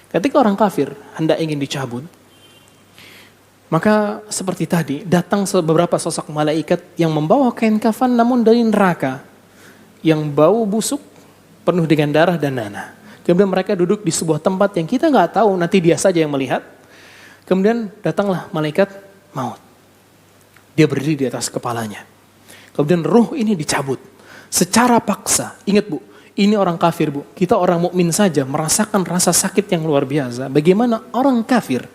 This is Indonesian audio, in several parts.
Ketika orang kafir hendak ingin dicabut, maka seperti tadi, datang beberapa sosok malaikat yang membawa kain kafan namun dari neraka. Yang bau busuk, penuh dengan darah dan nanah. Kemudian mereka duduk di sebuah tempat yang kita nggak tahu, nanti dia saja yang melihat. Kemudian datanglah malaikat maut. Dia berdiri di atas kepalanya. Kemudian ruh ini dicabut. Secara paksa, ingat Bu, ini orang kafir Bu. Kita orang mukmin saja merasakan rasa sakit yang luar biasa. Bagaimana orang kafir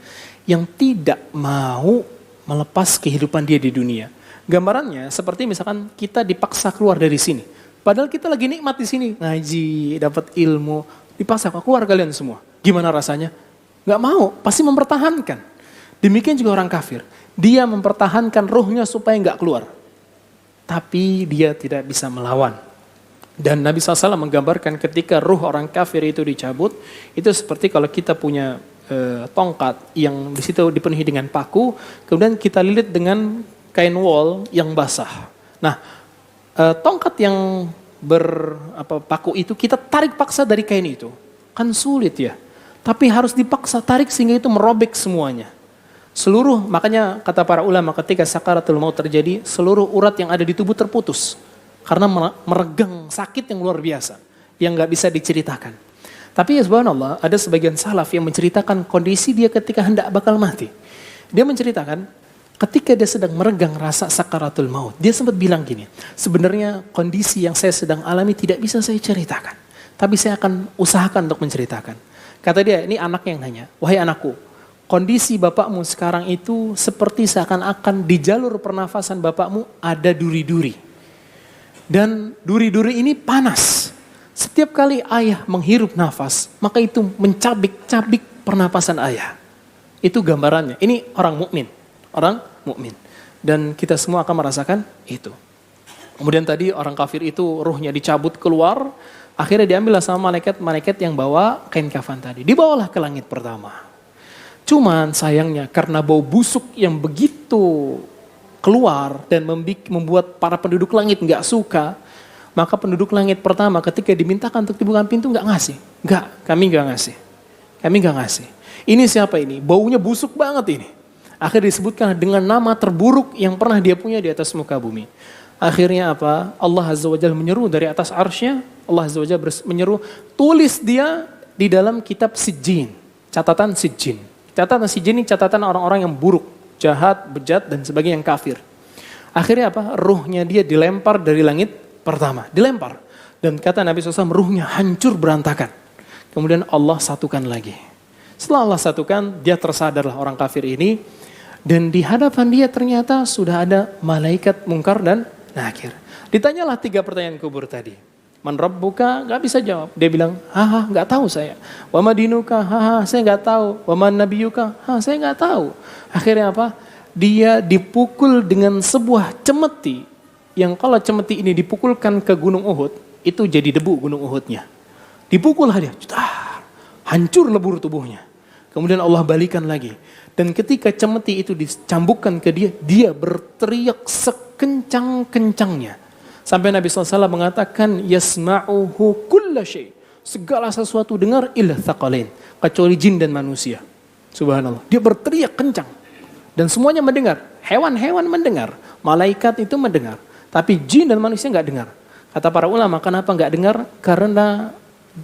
yang tidak mau melepas kehidupan dia di dunia. Gambarannya seperti misalkan kita dipaksa keluar dari sini. Padahal kita lagi nikmat di sini. Ngaji, dapat ilmu. Dipaksa keluar kalian semua. Gimana rasanya? Gak mau, pasti mempertahankan. Demikian juga orang kafir. Dia mempertahankan ruhnya supaya gak keluar. Tapi dia tidak bisa melawan. Dan Nabi SAW menggambarkan ketika ruh orang kafir itu dicabut, itu seperti kalau kita punya tongkat yang di situ dipenuhi dengan paku, kemudian kita lilit dengan kain wol yang basah. Nah, tongkat yang paku itu kita tarik paksa dari kain itu, kan sulit ya. Tapi harus dipaksa tarik sehingga itu merobek semuanya. Makanya kata para ulama ketika sakaratul maut terjadi, seluruh urat yang ada di tubuh terputus. Karena meregang sakit yang luar biasa, yang gak bisa diceritakan. Tapi ya subhanallah, ada sebagian salaf yang menceritakan kondisi dia ketika hendak bakal mati. Dia menceritakan, ketika dia sedang meregang rasa sakaratul maut, dia sempat bilang gini, sebenarnya kondisi yang saya sedang alami tidak bisa saya ceritakan. Tapi saya akan usahakan untuk menceritakan. Kata dia, ini anak yang nanya, wahai anakku, kondisi bapakmu sekarang itu seperti seakan-akan di jalur pernafasan bapakmu ada duri-duri. Dan duri-duri ini panas. Setiap kali ayah menghirup nafas, maka itu mencabik-cabik pernapasan ayah. Itu gambarannya. Ini orang mukmin, orang mukmin. Dan kita semua akan merasakan itu. Kemudian tadi orang kafir itu ruhnya dicabut keluar, akhirnya diambillah sama malaikat yang bawa kain kafan tadi. Dibawalah ke langit pertama. Cuman sayangnya karena bau busuk yang begitu keluar dan membuat para penduduk langit nggak suka, maka penduduk langit pertama ketika dimintakan untuk dibuka pintu nggak ngasih. Kami nggak ngasih. Ini siapa ini? Baunya busuk banget ini. Akhirnya disebutkan dengan nama terburuk yang pernah dia punya di atas muka bumi. Akhirnya apa? Allah Azza wa Jalla menyeru dari atas arsy-Nya, Allah Azza wa Jalla menyeru, tulis dia di dalam kitab Sijjin, catatan Sijjin. Catatan Sijjin ini catatan orang-orang yang buruk, jahat, bejat, dan sebagainya yang kafir. Akhirnya apa? Ruhnya dia dilempar dari langit pertama. Dilempar. Dan kata Nabi SAW, ruhnya hancur berantakan. Kemudian Allah satukan lagi. Setelah Allah satukan, dia tersadarlah orang kafir ini. Dan di hadapan dia ternyata sudah ada malaikat mungkar dan nakir. Ditanyalah 3 pertanyaan kubur tadi. Man rabbuka, gak bisa jawab. Dia bilang, gak tahu saya. Wa madinuka, saya gak tahu. Wa man nabiyuka, saya gak tahu. Akhirnya apa? Dia dipukul dengan sebuah cemeti. Yang kalau cemeti ini dipukulkan ke gunung Uhud, itu jadi debu gunung Uhudnya. Dipukullah dia, hancur lebur tubuhnya. Kemudian Allah balikan lagi. Dan ketika cemeti itu dicambukkan ke dia, dia berteriak sekencang-kencangnya. Sampai Nabi SAW mengatakan, yasma'uhu kulla syai'. Segala sesuatu dengar illa thaqalain. Kecuali jin dan manusia. Subhanallah. Dia berteriak kencang. Dan semuanya mendengar. Hewan-hewan mendengar. Malaikat itu mendengar. Tapi jin dan manusia enggak dengar. Kata para ulama, kenapa enggak dengar? Karena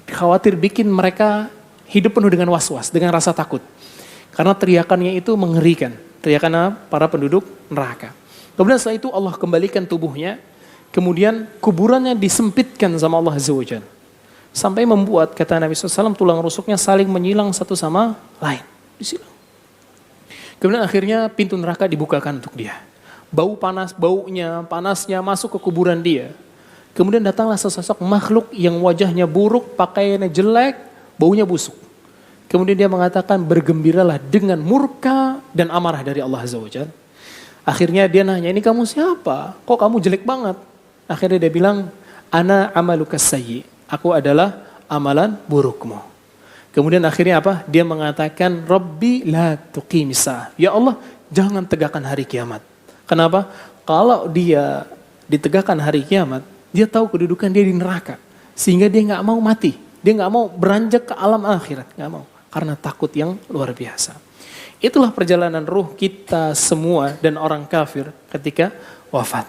khawatir bikin mereka hidup penuh dengan was-was, dengan rasa takut. Karena teriakannya itu mengerikan. Teriakan para penduduk neraka. Kemudian setelah itu Allah kembalikan tubuhnya. Kemudian kuburannya disempitkan sama Allah Azza wa Jalla. Sampai membuat, kata Nabi SAW, tulang rusuknya saling menyilang satu sama lain. Disilang. Kemudian akhirnya pintu neraka dibukakan untuk dia. Panasnya masuk ke kuburan dia. Kemudian datanglah sesosok makhluk yang wajahnya buruk, pakaiannya jelek, baunya busuk. Kemudian dia mengatakan, bergembiralah dengan murka dan amarah dari Allah Azza wa Jalla. Akhirnya dia nanya, ini kamu siapa? Kok kamu jelek banget? Akhirnya dia bilang, ana amaluka sayyi. Aku adalah amalan burukmu. Kemudian akhirnya apa? Dia mengatakan, Rabbi la tuqimisa. Ya Allah, jangan tegakkan hari kiamat. Kenapa? Kalau dia ditegakkan hari kiamat, dia tahu kedudukan dia di neraka. Sehingga dia gak mau mati. Dia gak mau beranjak ke alam akhirat. Gak mau. karena takut yang luar biasa. Itulah perjalanan ruh kita semua dan orang kafir ketika wafat.